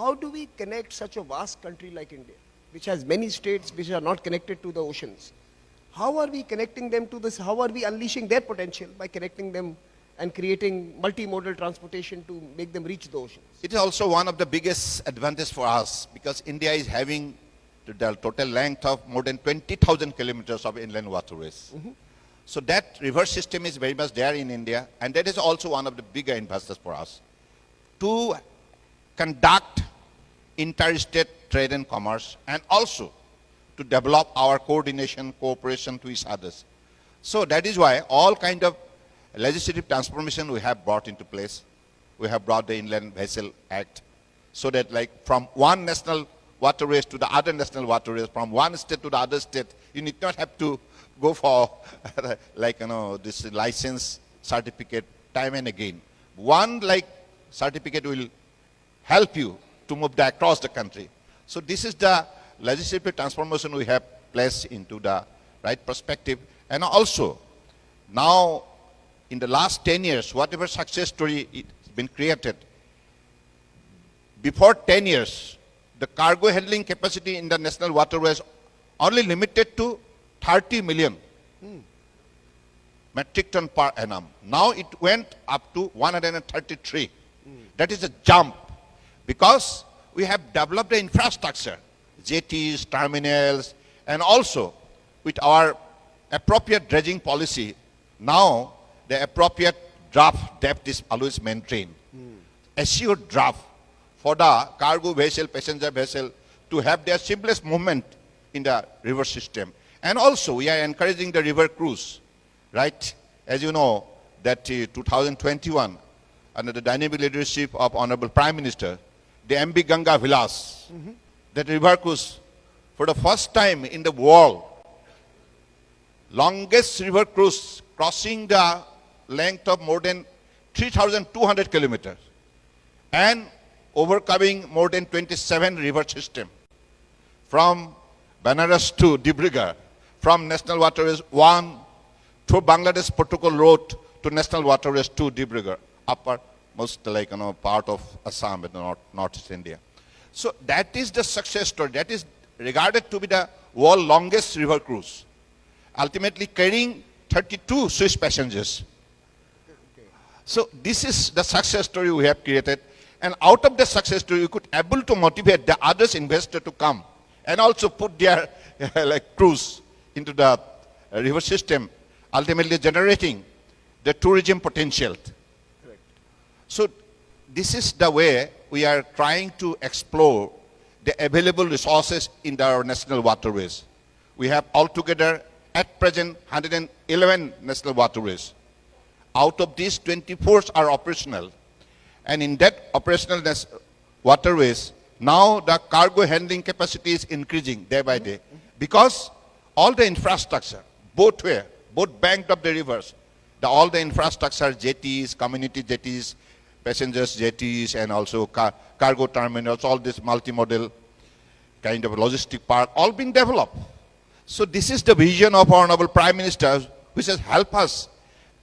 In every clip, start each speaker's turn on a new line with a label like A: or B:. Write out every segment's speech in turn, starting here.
A: how do we connect such a vast country like India, which has many states which are not connected to the oceans? How are we connecting them to this? How are we unleashing their potential by connecting them and creating multimodal transportation to make them reach the oceans?
B: It is also one of the biggest advantages for us because India is having the total length of more than 20,000 kilometers of inland waterways. So that river system is very much there in India, and that is also one of the bigger investors for us to conduct interstate trade and commerce, and also to develop our coordination, cooperation to each others. So that is why all kind of legislative transformation we have brought into place. We have brought the Inland Vessel Act, so that like from one national waterways to the other national waterways, from one state to the other state, you need not have to go for like this license certificate time and again. One like certificate will help you to move across the country. So this is the legislative transformation we have placed into the right perspective. And also now in the last 10 years, whatever success story has been created, before 10 years, the cargo handling capacity in the national waterways only limited to 30 million metric ton per annum. Now it went up to 133. That is a jump because we have developed the infrastructure, jetties, terminals, and also with our appropriate dredging policy, now the appropriate draft depth is always maintained. Assured draft for the cargo vessel, passenger vessel to have their seamless movement in the river system. And also we are encouraging the river cruise, right? As you know, that 2021, under the dynamic leadership of Honorable Prime Minister, the MB Ganga Vilas, that river cruise, for the first time in the world, longest river cruise crossing the length of more than 3,200 kilometers and overcoming more than 27 river system from Banaras to Dibrugarh, from National Waterways 1 through Bangladesh Protocol Road to National Waterways 2 Dibrugarh, uppermost part of Assam and Northeast India. So that is the success story. That is regarded to be the world's longest river cruise, ultimately carrying 32 Swiss passengers. So this is the success story we have created. And out of the success story, we could able to motivate the others investors to come and also put their cruise into the river system, ultimately generating the tourism potential.
A: Correct.
B: So this is the way we are trying to explore the available resources in our national waterways. We have altogether at present 111 national waterways. Out of these, 24 are operational. And in that operational waterways, now the cargo handling capacity is increasing day by day because all the infrastructure, both banked of the rivers, all the infrastructure, jetties, community jetties, passengers jetties, and also cargo terminals, all this multimodal kind of logistic park, all being developed. So this is the vision of our Honorable Prime Minister, which has helped us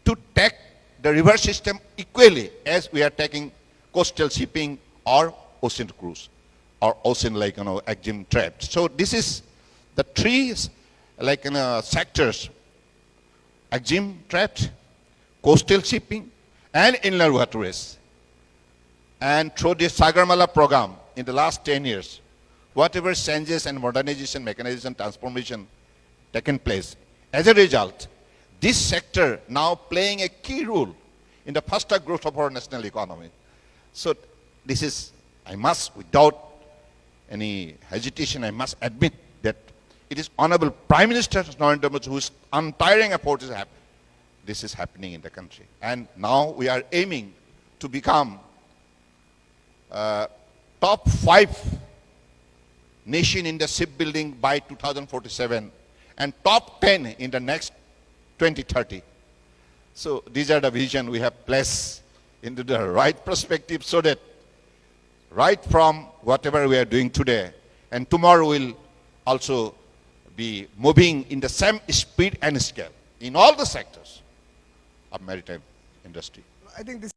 B: to take the river system equally as we are taking coastal shipping or ocean cruise or ocean EXIM trade. So this is the three sectors: EXIM trade, coastal shipping, and inland waterways. And through this Sagarmala program in the last 10 years, whatever changes and modernization, mechanization, transformation taken place, as a result, this sector now playing a key role in the faster growth of our national economy. So this is, I must, without any hesitation, I must admit that it is Honorable Prime Minister Narendra Modi whose untiring effort is happening. This is happening in the country. And now we are aiming to become top 5 nation in the shipbuilding by 2047 and top 10 in the next 2030. So these are the vision we have placed into the right perspective so that right from whatever we are doing today and tomorrow will also be moving in the same speed and scale in all the sectors of maritime industry.
A: I think this